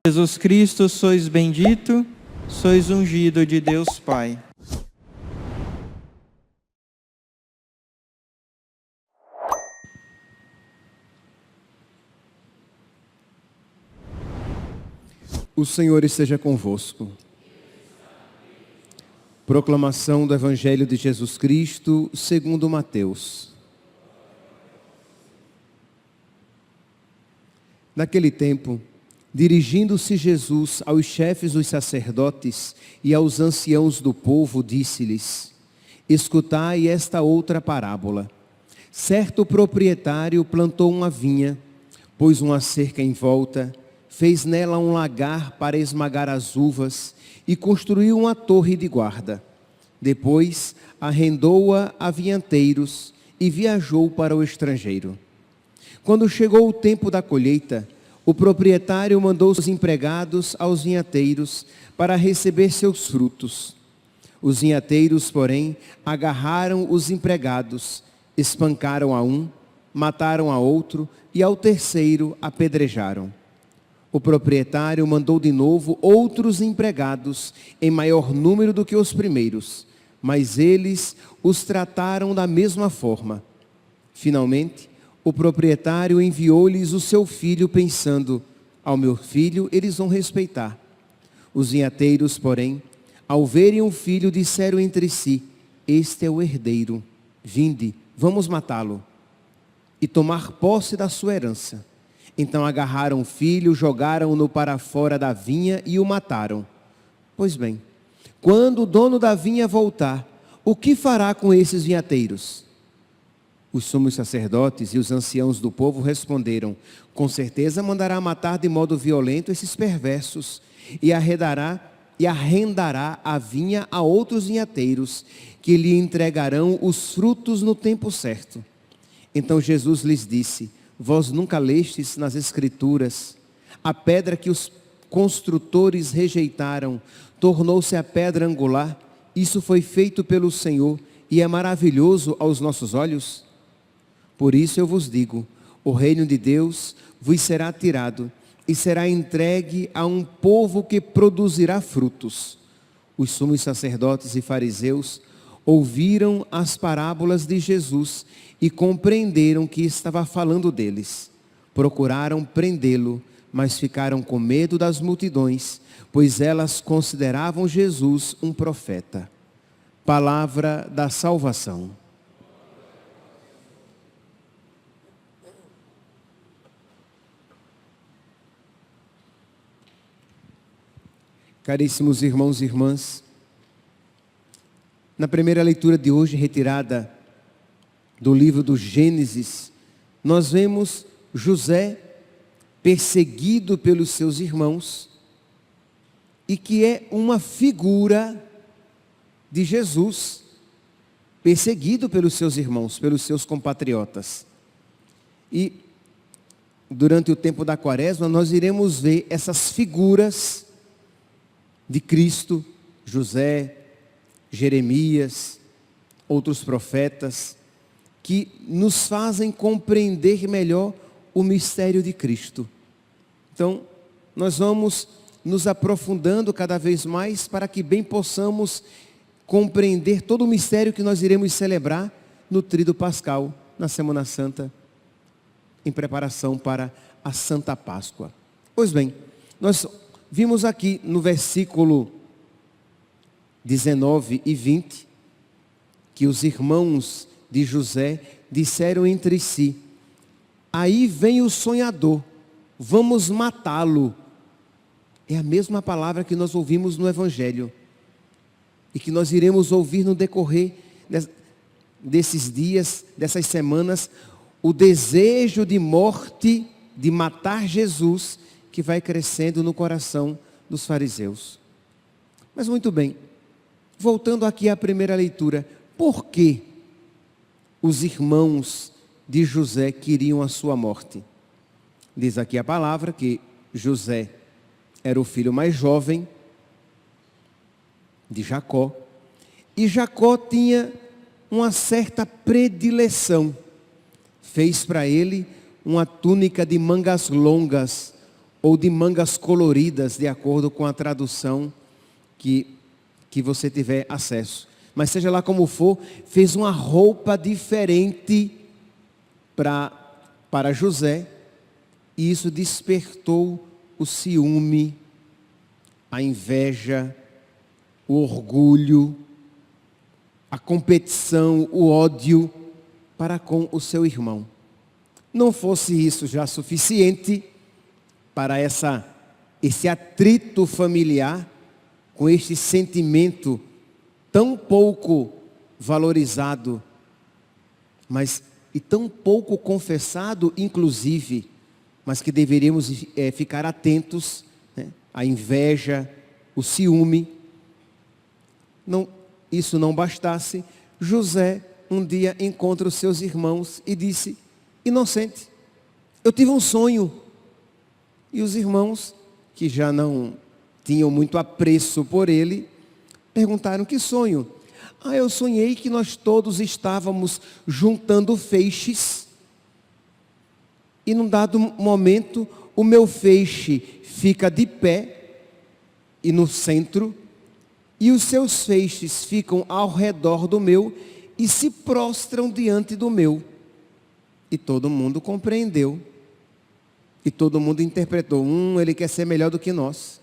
Jesus Cristo, sois bendito, sois ungido de Deus Pai. O Senhor esteja convosco. Proclamação do Evangelho de Jesus Cristo, segundo Mateus. Naquele tempo, dirigindo-se Jesus aos chefes dos sacerdotes e aos anciãos do povo, disse-lhes: escutai esta outra parábola. Certo proprietário plantou uma vinha, pôs uma cerca em volta, fez nela um lagar para esmagar as uvas e construiu uma torre de guarda. Depois arrendou-a a vinhateiros e viajou para o estrangeiro. Quando chegou o tempo da colheita, o proprietário mandou os empregados aos vinhateiros para receber seus frutos. Os vinhateiros, porém, agarraram os empregados, espancaram a um, mataram a outro e ao terceiro apedrejaram. O proprietário mandou de novo outros empregados, em maior número do que os primeiros, mas eles os trataram da mesma forma. Finalmente, o proprietário enviou-lhes o seu filho, pensando: ao meu filho eles vão respeitar. Os vinhateiros, porém, ao verem o filho, disseram entre si: este é o herdeiro, vinde, vamos matá-lo e tomar posse da sua herança. Então agarraram o filho, jogaram-no para fora da vinha e o mataram. Pois bem, quando o dono da vinha voltar, o que fará com esses vinhateiros? Os sumos sacerdotes e os anciãos do povo responderam: com certeza mandará matar de modo violento esses perversos e arrendará a vinha a outros vinhateiros, que lhe entregarão os frutos no tempo certo. Então Jesus lhes disse: vós nunca lestes nas Escrituras: a pedra que os construtores rejeitaram tornou-se a pedra angular. Isso foi feito pelo Senhor e é maravilhoso aos nossos olhos. Por isso eu vos digo: o reino de Deus vos será tirado e será entregue a um povo que produzirá frutos. Os sumos sacerdotes e fariseus ouviram as parábolas de Jesus e compreenderam que estava falando deles. Procuraram prendê-lo, mas ficaram com medo das multidões, pois elas consideravam Jesus um profeta. Palavra da salvação. Caríssimos irmãos e irmãs, na primeira leitura de hoje, retirada do livro do Gênesis, nós vemos José perseguido pelos seus irmãos e que é uma figura de Jesus, perseguido pelos seus irmãos, pelos seus compatriotas. E durante o tempo da Quaresma nós iremos ver essas figuras de Cristo, José, Jeremias, outros profetas, que nos fazem compreender melhor o mistério de Cristo. Então, nós vamos nos aprofundando cada vez mais para que bem possamos compreender todo o mistério que nós iremos celebrar no Tríduo Pascal, na Semana Santa, em preparação para a Santa Páscoa. Pois bem, nós vimos aqui no versículo 19 e 20, que os irmãos de José disseram entre si: aí vem o sonhador, vamos matá-lo. É a mesma palavra que nós ouvimos no Evangelho e que nós iremos ouvir no decorrer desses dias, dessas semanas, o desejo de morte, de matar Jesus, que vai crescendo no coração dos fariseus. Mas muito bem, voltando aqui à primeira leitura, por que os irmãos de José queriam a sua morte? Diz aqui a palavra que José era o filho mais jovem de Jacó E Jacó tinha uma certa predileção. Fez para ele uma túnica de mangas longas ou de mangas coloridas, de acordo com a tradução que você tiver acesso. Mas seja lá como for, fez uma roupa diferente para José, e isso despertou o ciúme, a inveja, o orgulho, a competição, o ódio para com o seu irmão. Não fosse isso já suficiente para esse atrito familiar, com este sentimento tão pouco valorizado, e tão pouco confessado, inclusive, mas que deveríamos ficar atentos, né? A inveja, o ciúme. Isso não bastasse, José um dia encontra os seus irmãos e disse: inocente, eu tive um sonho. E os irmãos, que já não tinham muito apreço por ele, perguntaram: que sonho? Eu sonhei que nós todos estávamos juntando feixes, e num dado momento o meu feixe fica de pé e no centro, e os seus feixes ficam ao redor do meu e se prostram diante do meu. E todo mundo compreendeu. E todo mundo interpretou: ele quer ser melhor do que nós.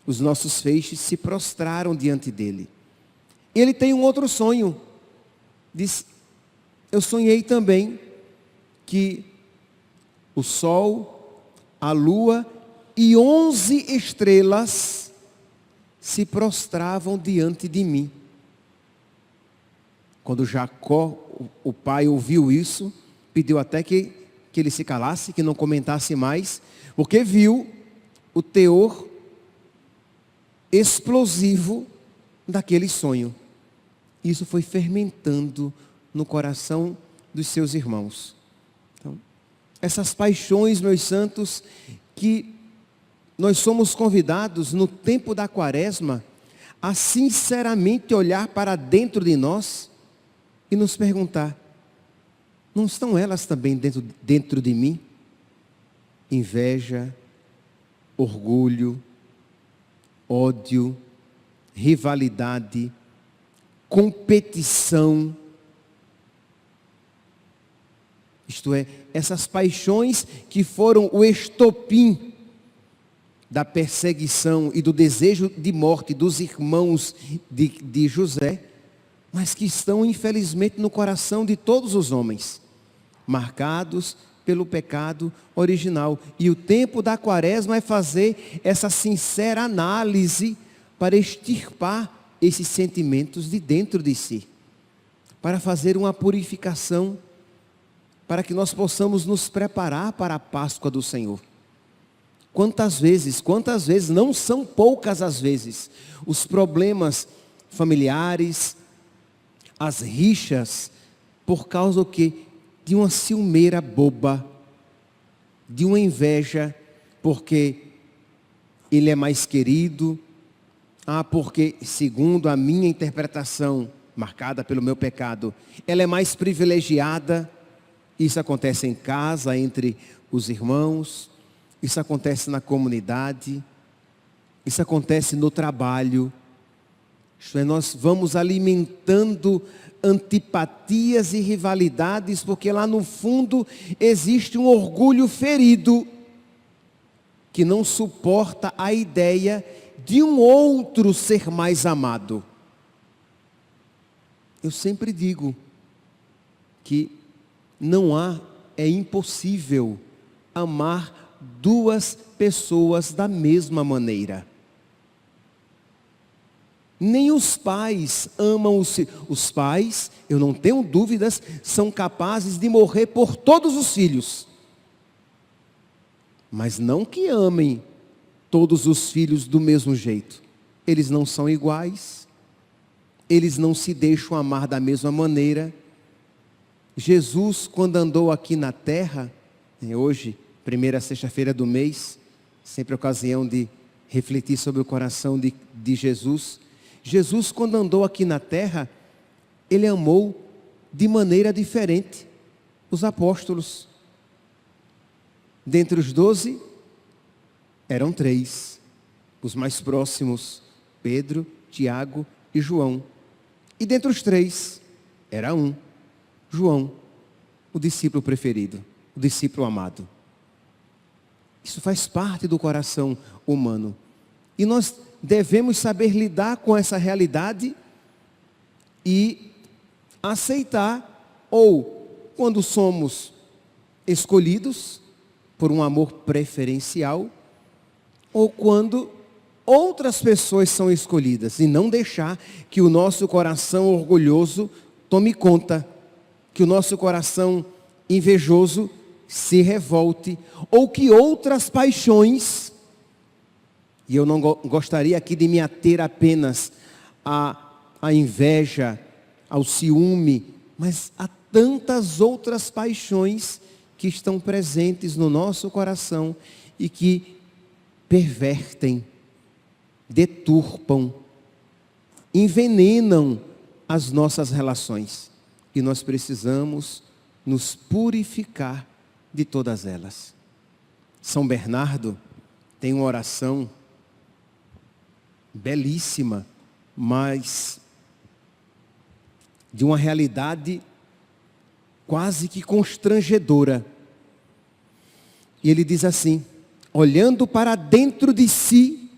Os nossos feixes se prostraram diante dele. Ele tem um outro sonho. Diz: eu sonhei também que o sol, a lua e 11 estrelas se prostravam diante de mim. Quando Jacó, o pai, ouviu isso, pediu até que ele se calasse, que não comentasse mais, porque viu o teor explosivo daquele sonho. Isso foi fermentando no coração dos seus irmãos. Então, essas paixões, meus santos, que nós somos convidados no tempo da Quaresma a sinceramente olhar para dentro de nós e nos perguntar: não estão elas também dentro de mim? Inveja, orgulho, ódio, rivalidade, competição. Isto é, essas paixões que foram o estopim da perseguição e do desejo de morte dos irmãos de José, mas que estão infelizmente no coração de todos os homens, marcados pelo pecado original. E o tempo da Quaresma é fazer essa sincera análise para extirpar esses sentimentos de dentro de si, para fazer uma purificação, para que nós possamos nos preparar para a Páscoa do Senhor. Quantas vezes, não são poucas as vezes, os problemas familiares, as rixas, por causa do quê? De uma ciumeira boba, de uma inveja, porque ele é mais querido, porque segundo a minha interpretação, marcada pelo meu pecado, ela é mais privilegiada. Isso acontece em casa, entre os irmãos, isso acontece na comunidade, isso acontece no trabalho. Isto é, nós vamos alimentando antipatias e rivalidades, porque lá no fundo existe um orgulho ferido, que não suporta a ideia de um outro ser mais amado. Eu sempre digo que é impossível amar duas pessoas da mesma maneira. Nem os pais amam os pais, eu não tenho dúvidas, são capazes de morrer por todos os filhos. Mas não que amem todos os filhos do mesmo jeito. Eles não são iguais, eles não se deixam amar da mesma maneira. Jesus, quando andou aqui na terra, hoje, primeira sexta-feira do mês, sempre ocasião de refletir sobre o coração de Jesus. Jesus, quando andou aqui na terra, ele amou de maneira diferente os apóstolos. Dentre os 12, eram 3, os mais próximos, Pedro, Tiago e João. E dentre os 3, era um, João, o discípulo preferido, o discípulo amado. Isso faz parte do coração humano. E nós devemos saber lidar com essa realidade e aceitar, ou quando somos escolhidos por um amor preferencial, ou quando outras pessoas são escolhidas, e não deixar que o nosso coração orgulhoso tome conta, que o nosso coração invejoso se revolte, ou que outras paixões, e eu não gostaria aqui de me ater apenas à inveja, ao ciúme, mas há tantas outras paixões que estão presentes no nosso coração e que pervertem, deturpam, envenenam as nossas relações. E nós precisamos nos purificar de todas elas. São Bernardo tem uma oração belíssima, mas de uma realidade quase que constrangedora. E ele diz assim, olhando para dentro de si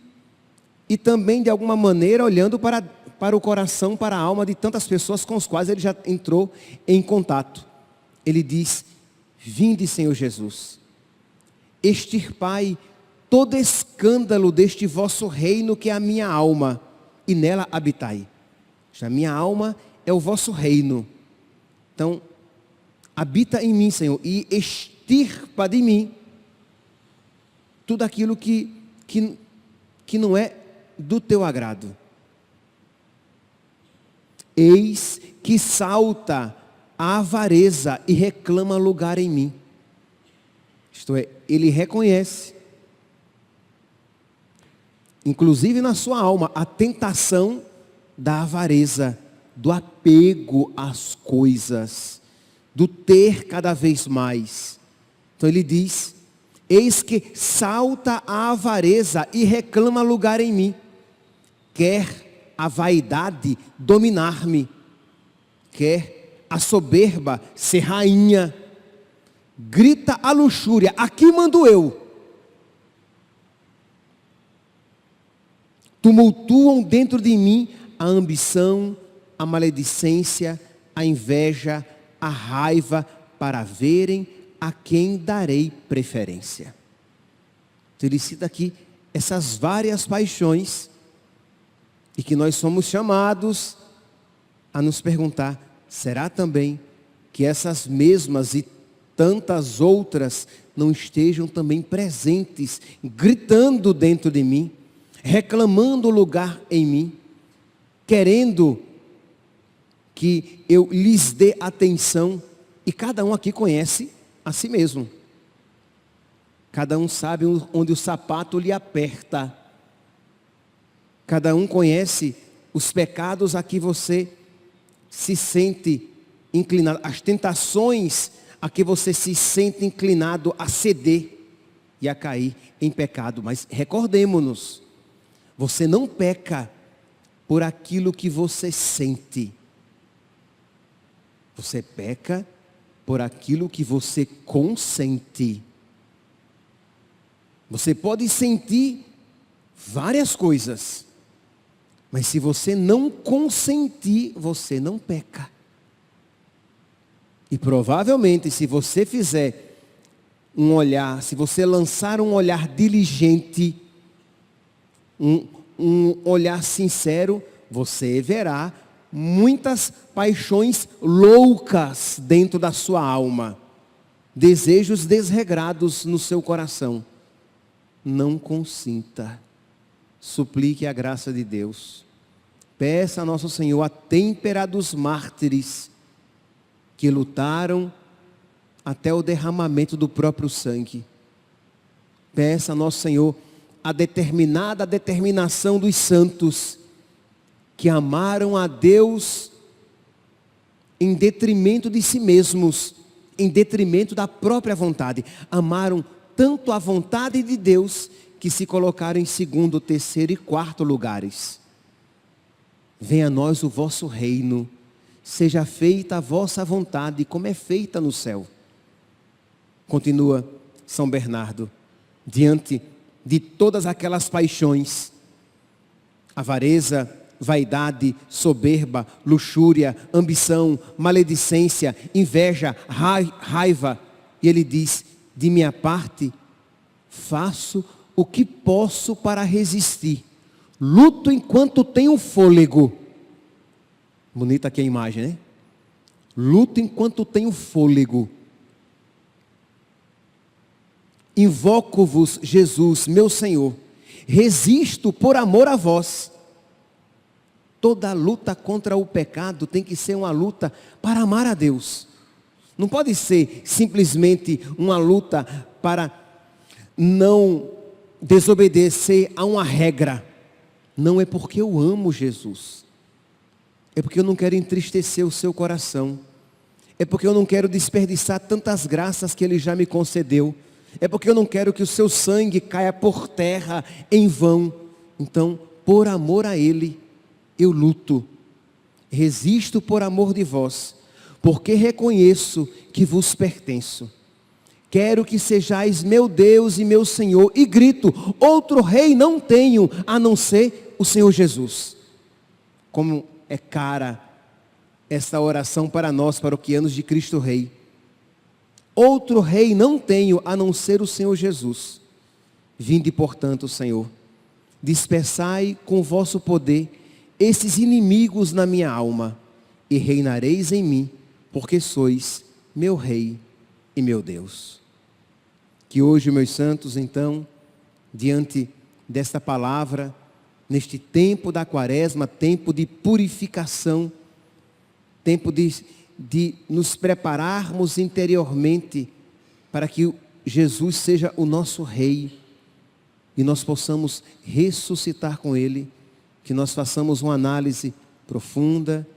e também de alguma maneira olhando para o coração, para a alma de tantas pessoas com as quais ele já entrou em contato. Ele diz, vinde, Senhor Jesus, extirpai todo escândalo deste vosso reino que é a minha alma, e nela habitai. A minha alma é o vosso reino. Então, habita em mim, Senhor, e extirpa de mim tudo aquilo que não é do teu agrado. Eis que salta a avareza e reclama lugar em mim. Isto é, ele reconhece, inclusive na sua alma, a tentação da avareza, do apego às coisas, do ter cada vez mais. Então ele diz, eis que salta a avareza e reclama lugar em mim. Quer a vaidade dominar-me, quer a soberba ser rainha. Grita a luxúria, aqui mando eu. Tumultuam dentro de mim a ambição, a maledicência, a inveja, a raiva, para verem a quem darei preferência. Então ele cita aqui essas várias paixões, e que nós somos chamados a nos perguntar, será também que essas mesmas e tantas outras não estejam também presentes, gritando dentro de mim, reclamando lugar em mim, querendo que eu lhes dê atenção? E cada um aqui conhece a si mesmo. Cada um sabe onde o sapato lhe aperta. Cada um conhece os pecados a que você se sente inclinado, as tentações a que você se sente inclinado a ceder e a cair em pecado. Mas recordemos-nos, você não peca por aquilo que você sente. Você peca por aquilo que você consente. Você pode sentir várias coisas, mas se você não consentir, você não peca. E provavelmente, se você fizer um olhar, se você lançar um olhar diligente, um olhar sincero, você verá muitas paixões loucas dentro da sua alma, desejos desregrados no seu coração. Não consinta, suplique a graça de Deus, peça a nosso Senhor a têmpera dos mártires que lutaram até o derramamento do próprio sangue. Peça a nosso Senhor a determinação dos santos que amaram a Deus em detrimento de si mesmos, em detrimento da própria vontade. Amaram tanto a vontade de Deus que se colocaram em segundo, terceiro e quarto lugares. Venha a nós o vosso reino, seja feita a vossa vontade, como é feita no céu. Continua São Bernardo, diante de todas aquelas paixões, avareza, vaidade, soberba, luxúria, ambição, maledicência, inveja, raiva. E ele diz: de minha parte, faço o que posso para resistir. Luto enquanto tenho fôlego. Bonita aqui a imagem, né? Luto enquanto tenho fôlego. Invoco-vos, Jesus, meu Senhor. Resisto por amor a vós. Toda luta contra o pecado tem que ser uma luta para amar a Deus. Não pode ser simplesmente uma luta para não desobedecer a uma regra. Não é porque eu amo Jesus. É porque eu não quero entristecer o seu coração. É porque eu não quero desperdiçar tantas graças que Ele já me concedeu. É porque eu não quero que o seu sangue caia por terra em vão. Então, por amor a Ele, eu luto, resisto por amor de vós, porque reconheço que vos pertenço. Quero que sejais meu Deus e meu Senhor, e grito: outro rei não tenho, a não ser o Senhor Jesus. Como é cara esta oração para nós, paroquianos de Cristo Rei. Outro rei não tenho, a não ser o Senhor Jesus. Vinde, portanto, Senhor, dispersai com o vosso poder esses inimigos na minha alma, e reinareis em mim, porque sois meu Rei e meu Deus. Que hoje, meus santos, então, diante desta palavra, neste tempo da quaresma, tempo de purificação, tempo de nos prepararmos interiormente para que Jesus seja o nosso Rei e nós possamos ressuscitar com Ele, que nós façamos uma análise profunda,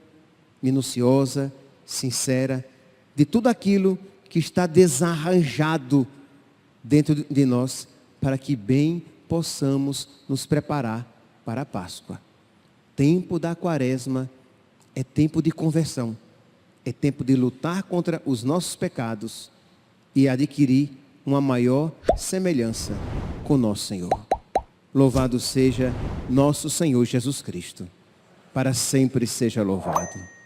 minuciosa, sincera, de tudo aquilo que está desarranjado dentro de nós, para que bem possamos nos preparar para a Páscoa. Tempo da quaresma é tempo de conversão, é tempo de lutar contra os nossos pecados e adquirir uma maior semelhança com nosso Senhor. Louvado seja nosso Senhor Jesus Cristo. Para sempre seja louvado.